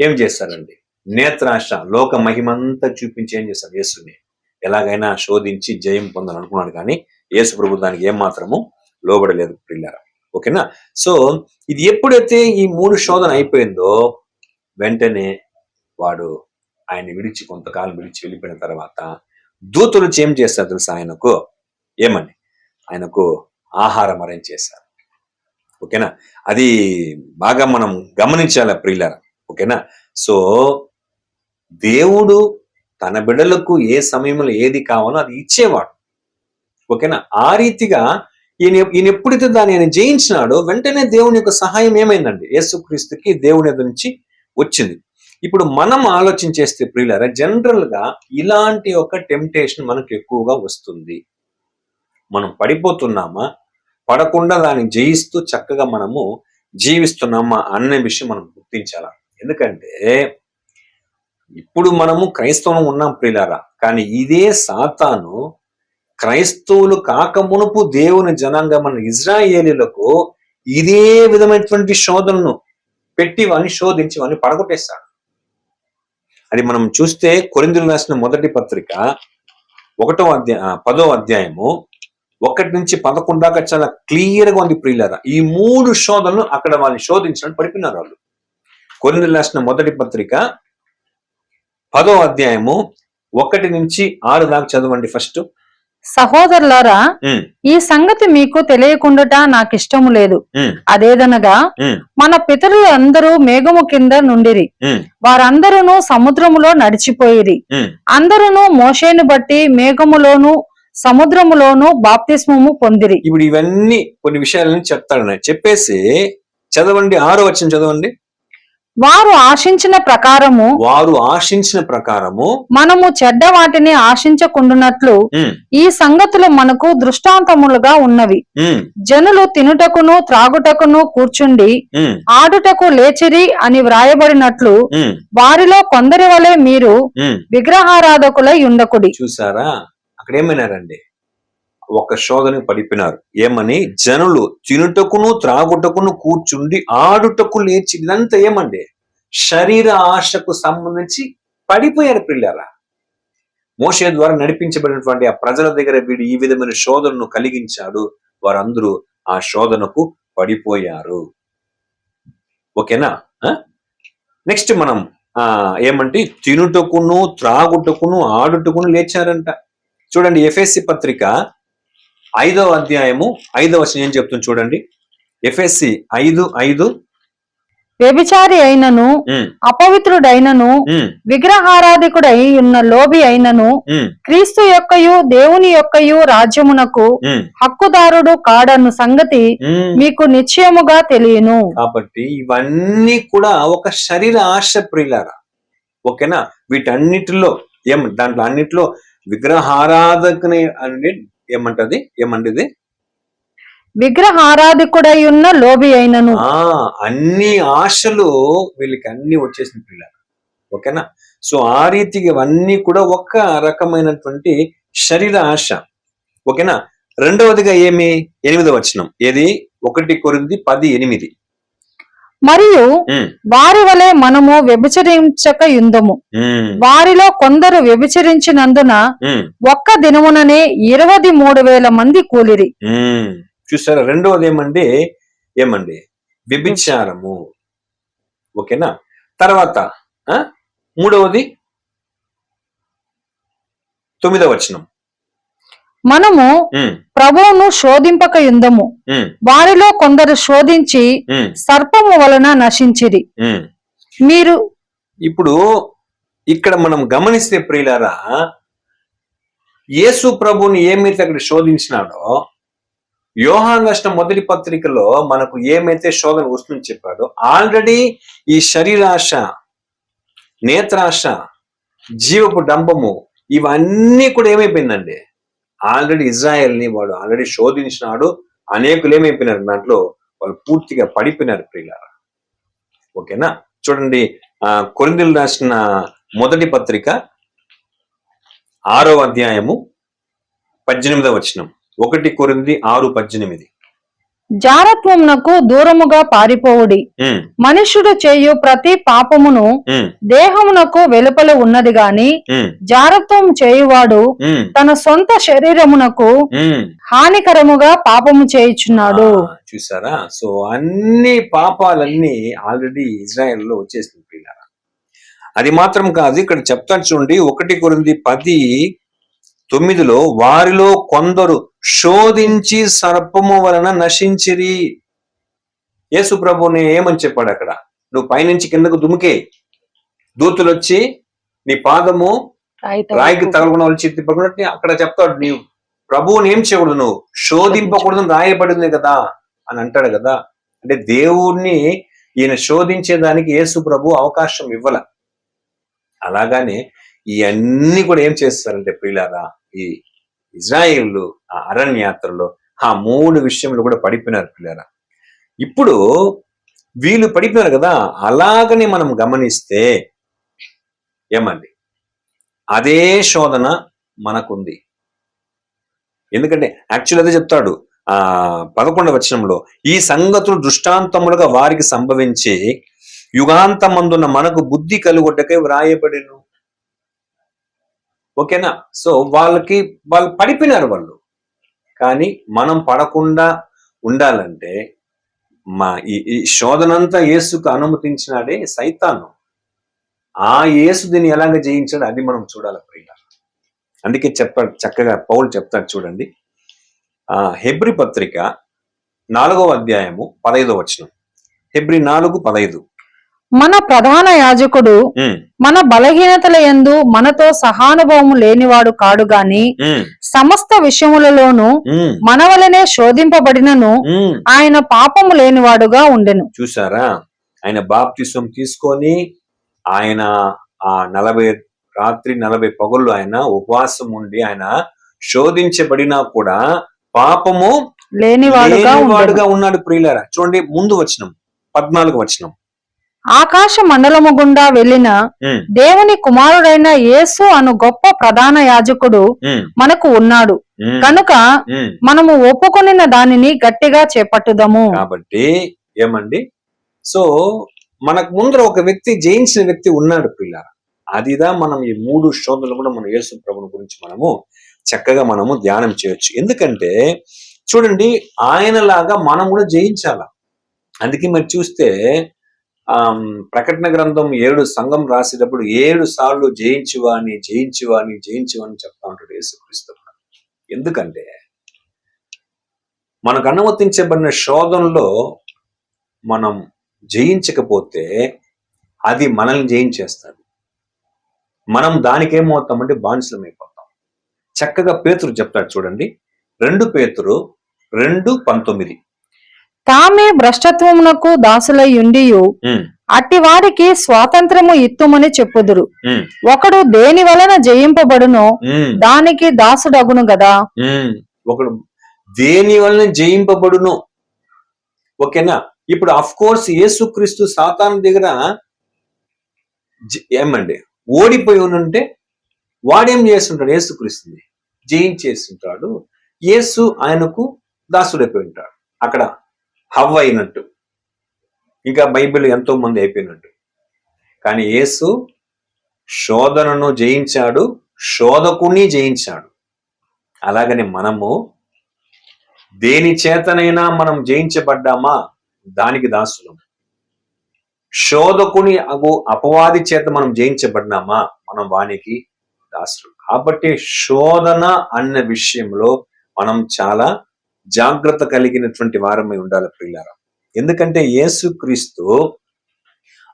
ఏం చేస్తారండి, నేత్రాశ. లోక మహిమంతా చూపించి ఏం చేస్తారు, యేసుని ఎలాగైనా శోధించి జయం పొందాలనుకున్నాడు. కానీ యేసు ప్రభు దానికి ఏమాత్రము లోబడలేదు ప్రియులారా. ఓకేనా. సో ఇది ఎప్పుడైతే ఈ 3 శోధన అయిపోయిందో వెంటనే వాడు ఆయన్ని విడిచి కొంతకాలం విడిచి వెళ్ళిపోయిన తర్వాత దూతలు ఏం చేస్తారు తెలుసా, ఆయనకు ఆహారం అరేంజ్ చేశారు. ఓకేనా. అది బాగా మనం గమనించాలి ప్రియులారా. ఓకేనా. సో దేవుడు తన బిడ్డలకు ఏ సమయంలో ఏది కావాలో అది ఇచ్చేవాడు. ఓకేనా. ఆ రీతిగా ఈయన ఎప్పుడైతే దాన్ని ఆయన జయించినాడో వెంటనే దేవుని యొక్క సహాయం ఏమైందండి, యేసుక్రీస్తుకి దేవుని నుంచి వచ్చింది. ఇప్పుడు మనం ఆలోచించేస్తే ప్రియులారా, జనరల్ గా ఇలాంటి ఒక టెంప్టేషన్ మనకు ఎక్కువగా వస్తుంది. మనం పడిపోతున్నామా, పడకుండా దాన్ని జయిస్తూ చక్కగా మనము జీవిస్తున్నామా అనే విషయం మనం గుర్తించాల. ఎందుకంటే ఇప్పుడు మనము క్రైస్తవం ఉన్నాం ప్రియులారా, కానీ ఇదే సాతాను క్రైస్తవులు కాకమునుపు దేవుని జనాంగమైన ఇజ్రాయేలీలకు ఇదే విధమైనటువంటి శోధనను పెట్టి వాడిని శోధించి వాడిని పడగొట్టేస్తాడు. అది మనం చూస్తే కొరింథీయులకు రాసిన మొదటి పత్రిక 10వ అధ్యాయము 1-11 దాకా చాలా క్లియర్ గా ఉంది ప్రియులారా. ఈ 3 శోధనలు అక్కడ వాళ్ళని శోధించడానికి పడిపోయినారు వాళ్ళు. కొరింథీయులకు రాసిన మొదటి పత్రిక 10వ అధ్యాయము 1-6 దాకా చదవండి ఫస్ట్. సహోదరులారా, ఈ సంగతి మీకు తెలియకుండా నాకు ఇష్టము లేదు. అదేదనగా మన పితరులు అందరూ మేఘము కింద నుండిరి, వారందరూ సముద్రములో నడిచిపోయిరి. అందరూ మోషేను బట్టి మేఘములోను సముద్రములోను బాప్తిస్మము పొందిరి. ఇప్పుడు ఇవన్నీ కొన్ని విషయాలని చెప్తాడు. చెప్పేసి చదవండి, 6వ వచనం చదవండి. వారు ఆశించిన ప్రకారము మనము చెడ్డ వాటిని ఆశించకుండునట్లు ఈ సంగతులు మనకు దృష్టాంతములుగా ఉన్నవి. జనులు తినుటకును త్రాగుటకును కూర్చుండి ఆడుటకు లేచిరి అని వ్రాయబడినట్లు వారిలో కొందరి వలె మీరు విగ్రహారాధకులై ఉండకుడి. చూసారా, అక్కడ ఏమైనారండి, ఒక శోధనకు పడిపోయినారు. ఏమని, జనులు తినుటకును త్రాగుటకును కూర్చుండి ఆడుటకు లేచి. ఇదంతా ఏమండి, శరీర ఆశకు సంబంధించి పడిపోయారు పిల్లరా. మోషే ద్వారా నడిపించబడినటువంటి ఆ ప్రజల దగ్గర వీడు ఈ విధమైన శోధనను కలిగించాడు. వారందరూ ఆ శోధనకు పడిపోయారు. ఓకేనా. నెక్స్ట్ మనం ఏమంటే తినుటకును త్రాగుటకును ఆడుటకును లేచారంట. చూడండి, ఎఫెసీ పత్రిక 5వ అధ్యాయము 5వ వచనం ఏం చెప్తుంది చూడండి. ఎఫెసీ 5:5 వ్యభిచారి అయినను అపవిత్రుడైనను విగ్రహారాధికుడై ఉన్న లోబి అయినను క్రీస్తు యొక్కయు దేవుని యొక్కయు రాజ్యమునకు హక్కుదారుడు కాడను సంగతి మీకు నిశ్చయముగా తెలియను. కాబట్టి ఇవన్నీ కూడా ఒక శరీర ఆశ ప్రియులారా. ఓకేనా. వీటన్నిటిలో దాంట్లో అన్నిటిలో విగ్రహారాధకుని అంటే ఏమంటది విగ్రహారాధికుడై ఉన్న లోబి అయినను. అన్ని ఆశలు వీళ్ళకి అన్ని వచ్చేసిన పిల్లలు. ఓకేనా. సో ఆ రీతికి ఇవన్నీ కూడా ఒక రకమైనటువంటి శరీర ఆశ. ఓకేనా. రెండవదిగా 8వ వచనం, ఏది 1 కొరింథీ 10:8. మరియు ఉమ్, వారి వలె మనము వ్యభిచరించక యుందము. ఉమ్, వారిలో కొందరు వ్యభిచరించినందున ఉమ్, ఒక్క దినముననే 23,000 మంది కూలిరి. ఉమ్. చూసారా, రెండవది ఏమండి వ్యభిచారము. ఓకేనా. తర్వాత మూడవది 9వ వచనం. మనము ఉమ్, ప్రభువును శోధింపక యుందము. ఉమ్, వారిలో కొందరు శోధించి ఉమ్, సర్పము వలన నశించిరి. ఉమ్. మీరు ఇప్పుడు ఇక్కడ మనం గమనిస్తే ప్రియులారా, యేసు ప్రభుని ఏమైతే అక్కడ శోధించినాడో, యోహాను రాసిన మొదటి పత్రికలో మనకు ఏమైతే శోధన వస్తుందని చెప్పాడో, ఆల్రెడీ ఈ శరీరాశ, నేత్రాశ, జీవపు డంబము, ఇవన్నీ కూడా ఏమైపోయిందండి, ఆల్రెడీ ఇజ్రాయెల్ని వాడు ఆల్రెడీ శోధించినాడు. అనేకులు ఏమైపోయినారు, దాంట్లో వాళ్ళు పూర్తిగా పడిపోయినారు ప్రియులారా. ఓకేనా. చూడండి, కొరింథీయులకు రాసిన మొదటి పత్రిక 6వ అధ్యాయము 18వ వచనం. 1 కొరింథీ 6:18. జారత్వమునకు దూరముగా పారిపోవుడి. ఉమ్, మనుష్యుడు చేయు ప్రతి పాపమును ఉమ్, దేహమునకు వెలుపల ఉన్నది గాని ఉమ్, జారత్వం చేయువాడు ఉమ్, తన సొంత శరీరమునకు ఉమ్. హానికరముగా పాపము చేయుచున్నాడు. చూసారా. సో అన్ని పాపాలన్నీ ఆల్రెడీ ఇజ్రాయెల్లో వచ్చేసింది పిల్లరా. అది మాత్రం కాదు, ఇక్కడ చెప్తాను చూడండి, 1 కొరింథీ 10:9 వారిలో కొందరు శోధించి సర్పము వలన నశించిరి. యేసు ప్రభుని ఏమని చెప్పాడు అక్కడ, నువ్వు పైనుంచి కిందకు దుమికే, దూతులు వచ్చి నీ పాదము రాయికి తగలకుండా వచ్చి తిప్పకుండా, అక్కడ చెప్తాడు నీవు ప్రభువుని ఏం చేయకూడదు, నువ్వు శోధింపకూడదు రాయబడింది కదా అని అంటాడు కదా. అంటే దేవుణ్ణి ఈయన శోధించేదానికి యేసు ప్రభు అవకాశం ఇవ్వాల. అలాగానే ఇవన్నీ కూడా ఏం చేస్తారంటే ప్రియులారా, ఈ ఇజ్రాయేలు ఆ అరణ్యాత్రలో ఆ 3 విషయంలో కూడా పడిపోయినారు ప్రియులారా. ఇప్పుడు వీళ్ళు పడిపోయినారు కదా, అలాగనే మనం గమనిస్తే ఏమండి, అదే శోధన మనకుంది. ఎందుకంటే యాక్చువల్ అదే చెప్తాడు 11వ వచనంలో, ఈ సంగతులు దృష్టాంతములుగా వారికి సంభవించి యుగాంతమందున్న మనకు బుద్ధి కలుగొట్టకై వ్రాయబడిను. ఓకేనా. సో వాళ్ళు పడిపోయినారు వాళ్ళు. కానీ మనం పడకుండా ఉండాలంటే ఈ శోధనంతా యేసుకు అనుమతించినాడే సైతాను. ఆ యేసు దీన్ని ఎలాగ జయించాడు అది మనం చూడాలి ప్రియుల. అందుకే చక్కగా పౌలు చెప్తాడు చూడండి, హెబ్రీ పత్రిక 4వ అధ్యాయము 15వ వచనం. హెబ్రీ 4:15. మన ప్రధాన యాజకుడు మన బలహీనతల యందు మనతో సహానుభవము లేనివాడు కాడు గాని సమస్త విషయములలోనూ మన వలనే శోధింపబడినను ఆయన పాపము లేనివాడుగా ఉండెను. చూసారా, ఆయన బాప్తిసం తీసుకొని ఆయన ఆ 40 రాత్రి 40 పగళ్ళు ఆయన ఉపవాసం ఉండి ఆయన శోధించబడినా కూడా పాపము లేనివాడుగా ఉన్నాడు ప్రియులారా. చూడండి ముందు వచనం 14వ వచనం. ఆకాశ మండలము గుండా వెళ్ళిన దేవుని కుమారుడైన యేసు అను గొప్ప ప్రధాన యాజకుడు మనకు ఉన్నాడు కనుక మనము ఒప్పుకొనిన దానిని గట్టిగా చేపట్టుదాము. కాబట్టి ఏమండి, సో మనకు ముందర ఒక వ్యక్తి, జయించిన వ్యక్తి ఉన్నాడు పిల్లల. అదిదా మనం ఈ 3 శోధనలు కూడా మన యేసు ప్రభుని గురించి మనము చక్కగా మనము ధ్యానం చేయొచ్చు. ఎందుకంటే చూడండి, ఆయనలాగా మనం కూడా జయించాల. అందుకే మరి చూస్తే ప్రకటన గ్రంథం 7 సంఘం రాసేటప్పుడు 7 సార్లు జయించువాని చెప్తా ఉంటాడు యేసుక్రీస్తు. ఎందుకంటే మనకు అనుమతించబడిన శోధనలో మనం జయించకపోతే అది మనల్ని జయించేస్తుంది. మనం దానికేమవుతామంటే బానిసలమైపోతాం. చక్కగా పేతురు చెప్తాడు చూడండి, 2 పేతురు 2:19. తామే భ్రష్టత్వమునకు దాసులై ఉండియు అట్టి వారికి స్వాతంత్రము ఇత్తుమని చెప్పుదురు. ఒకడు దేని వలన జయింపబడునో దానికి దాసుడగును గదా. ఒకడు దేని వలన జయింపబడునో. ఓకేనా. ఇప్పుడు అఫ్ కోర్స్ యేసుక్రీస్తు సాతాను దగ్గర ఏమండి ఓడిపోయి ఉంటే వాడేం చేస్తుంటాడు, యేసుక్రీస్తుని జయించేస్తుంటాడు. యేసు ఆయనకు దాసుడైపోయి ఉంటాడు. అక్కడ హవ్వ అయినట్టు ఇంకా బైబిల్ ఎంతో మంది అయిపోయినట్టు. కానీ యేసు శోధనను జయించాడు, శోధకుని జయించాడు. అలాగని మనము దేని చేతనైనా మనం జయించబడ్డామా దానికి దాసులం. శోధకుని అపవాది చేత మనం జయించబడినామా మనం వానికి దాసులు. కాబట్టి శోధన అన్న విషయంలో మనం చాలా జాగ్రత్త కలిగినటువంటి వారమై ఉండాలి ప్రియులారా. ఎందుకంటే యేసుక్రీస్తు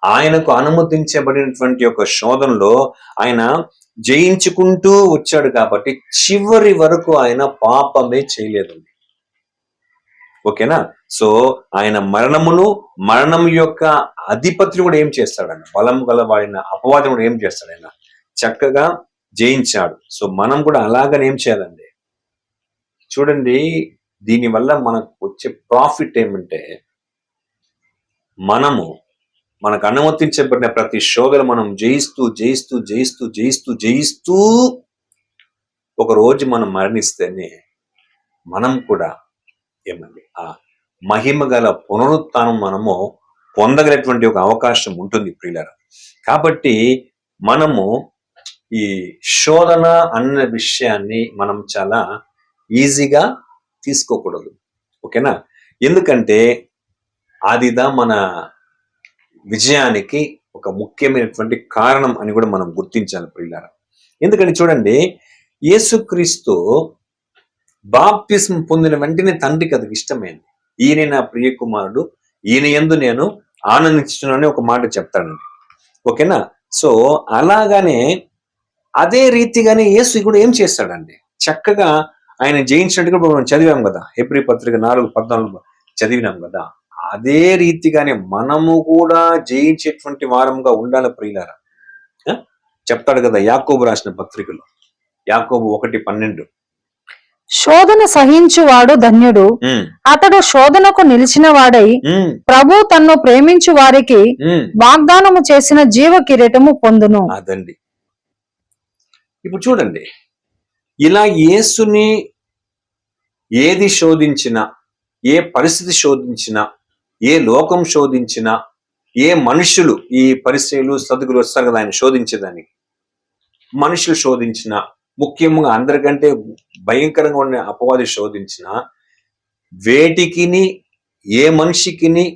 ఆయనకు అనుమతించబడినటువంటి ఒక శోధనలో ఆయన జయించుకుంటూ వచ్చాడు కాబట్టి చివరి వరకు ఆయన పాపమే చేయలేదండి. ఓకేనా? సో ఆయన మరణం యొక్క అధిపతిని కూడా ఏం చేస్తాడు? బలం గలవాడిన అపవాదం కూడా ఏం చేస్తాడు? ఆయన చక్కగా జయించాడు. సో మనం కూడా అలాగనే ఏం చేయాలండి? చూడండి, దీనివల్ల మనకు వచ్చే ప్రాఫిట్ ఏమంటే, మనకు అనుమతించబడిన ప్రతి శోధన మనం జయిస్తూ జయిస్తూ జయిస్తూ జయిస్తూ జయిస్తూ ఒక రోజు మనం మరణిస్తేనే మనం కూడా ఏమండి ఆ మహిమ గల పునరుత్థానం మనము పొందగలిగినటువంటి ఒక అవకాశం ఉంటుంది ప్రియులారా. కాబట్టి మనము ఈ శోధన అన్న విషయాన్ని మనం చాలా ఈజీగా తీసుకోకూడదు. ఓకేనా? ఎందుకంటే అదిదా మన విజయానికి ఒక ముఖ్యమైనటువంటి కారణం అని కూడా మనం గుర్తించాలి ప్రియులారా. ఎందుకంటే చూడండి, యేసుక్రీస్తు బాప్తిస్మ పొందిన వెంటనే తండ్రికి అది ఇష్టమైంది. ఈయన నా ప్రియ కుమారుడు, ఈయన యందు నేను ఆనందించున్నానని ఒక మాట చెప్తాడండి. ఓకేనా? సో అలాగానే అదే రీతిగానే యేసు కూడా ఏం చేస్తాడండి? చక్కగా ఆయన జయించినట్టుగా మనం చదివాం కదా, హెబ్రీ పత్రిక 4:14 చదివినాం కదా. అదే రీతిగానే మనము కూడా జయించేటువంటి వారంగా ఉండాలి ప్రియులారా. చెప్తాడు కదా యాకోబు రాసిన పత్రికలో, యాకోబు 1:12, శోధన సహించువాడు ధన్యుడు, అతడు శోధనకు నిలిచిన వాడై ప్రభు తన్ను ప్రేమించు వారికి వాగ్దానము చేసిన జీవ కిరీటము పొందును. అదండి. ఇప్పుడు చూడండి, ఇలా యేసుని ఏది శోధించినా, ఏ పరిస్థితి శోధించినా, ఏ లోకం శోధించినా, ఏ మనుషులు, ఈ పరిస్థితులు సదుగులు వస్తారు కదా ఆయన శోధించేదానికి, మనుషులు శోధించిన, ముఖ్యంగా అందరికంటే భయంకరంగా ఉన్న అపవాది శోధించిన వేటికిని, ఏ మనిషికిని,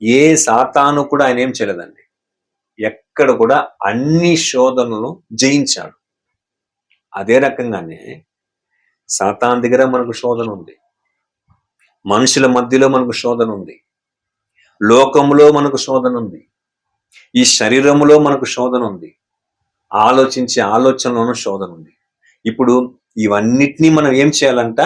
ఏ సాతాను కూడా ఆయన ఏం చేయలేదండి. ఎక్కడ కూడా అన్ని శోధనలను జయించాడు. అదే రకంగానే సాతాన్ దగ్గర మనకు శోధన ఉంది, మనుషుల మధ్యలో మనకు శోధన ఉంది, లోకంలో మనకు శోధన ఉంది, ఈ శరీరంలో మనకు శోధన ఉంది, ఆలోచించే ఆలోచనలోనూ శోధన ఉంది. ఇప్పుడు ఇవన్నిటినీ మనం ఏం చేయాలంట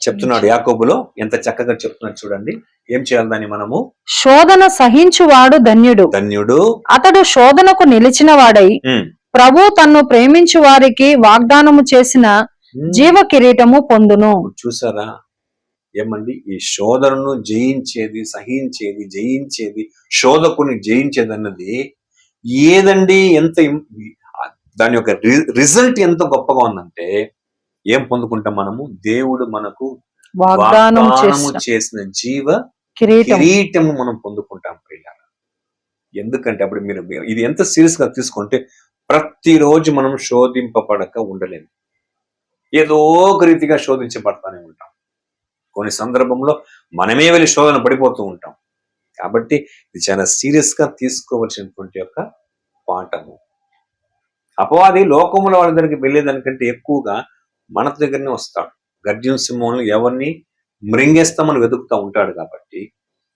చెప్తున్నాడు యాకోబులో. ఎంత చక్కగా చెప్తున్నాడు చూడండి. ఏం చేయాలి దాన్ని మనము? శోధన సహించువాడు ధన్యుడు, అతడు శోధనకు నిలిచిన వాడై ప్రభు తన్ను ప్రేమించు వారికి వాగ్దానము చేసిన జీవ కిరీటము పొందును. చూసారా ఏమండి? ఈ శోధనను జయించేది, సహించేది, జయించేది, శోధకుని జయించేది అన్నది ఏదండి? ఎంత దాని యొక్క రిజల్ట్ ఎంత గొప్పగా ఉందంటే, ఏం పొందుకుంటాం మనము? దేవుడు మనకు వాగ్దానము చేసిన జీవ కిరీటము మనం పొందుకుంటాం ప్రియులారా. ఎందుకంటే అప్పుడు మీరు ఇది ఎంత సీరియస్ గా తీసుకుంటే, ప్రతిరోజు మనం శోధింపబడక ఉండలేము. ఏదో ఒక రీతిగా శోధించబడతానే ఉంటాం. కొన్ని సందర్భంలో మనమే వెళ్ళి శోధన పడిపోతూ ఉంటాం. కాబట్టి ఇది చాలా సీరియస్ గా తీసుకోవాల్సినటువంటి యొక్క పాఠము. అపవాది లోకముల వాళ్ళ దగ్గరికి వెళ్ళేదానికంటే ఎక్కువగా మన దగ్గరనే వస్తాడు. గర్జన సింహంలో ఎవరిని మృంగేస్తామని వెతుకుతూ ఉంటాడు. కాబట్టి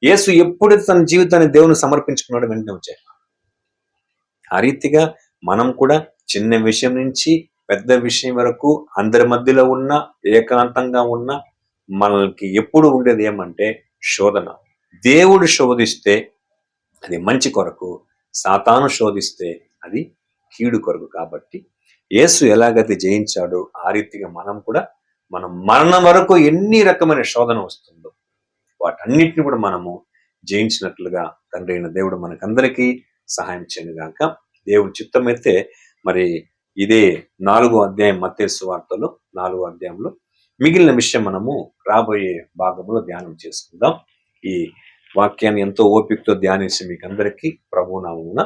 యేసు ఎప్పుడైతే తన జీవితాన్ని దేవుని సమర్పించుకున్నాడో వెంటనే వచ్చాయి. ఆ రీతిగా మనం కూడా చిన్న విషయం నుంచి పెద్ద విషయం వరకు అందరి మధ్యలో ఉన్న, ఏకాంతంగా ఉన్న, మనకి ఎప్పుడు ఉండేది ఏమంటే శోధన. దేవుడు శోధిస్తే అది మంచి కొరకు, సాతాను శోధిస్తే అది కీడు కొరకు. కాబట్టి యేసు ఎలాగైతే జయించాడో ఆ రీతిగా మనం కూడా మనం మరణం వరకు ఎన్ని రకమైన శోధన వస్తుందో వాటన్నిటిని కూడా మనము జయించినట్లుగా తండ్రి అయిన దేవుడు మనకందరికీ సహాయం చేయను గాక. దేవుడి చిత్తమైతే మరి ఇదే 4వ అధ్యాయం మత్తయి సువార్తలో 4వ అధ్యాయంలో మిగిలిన విషయం మనము రాబోయే భాగంలో ధ్యానం చేసుకుందాం. ఈ వాక్యాన్ని ఎంతో ఓపికతో ధ్యానించి మీకు అందరికీ ప్రభు నామమున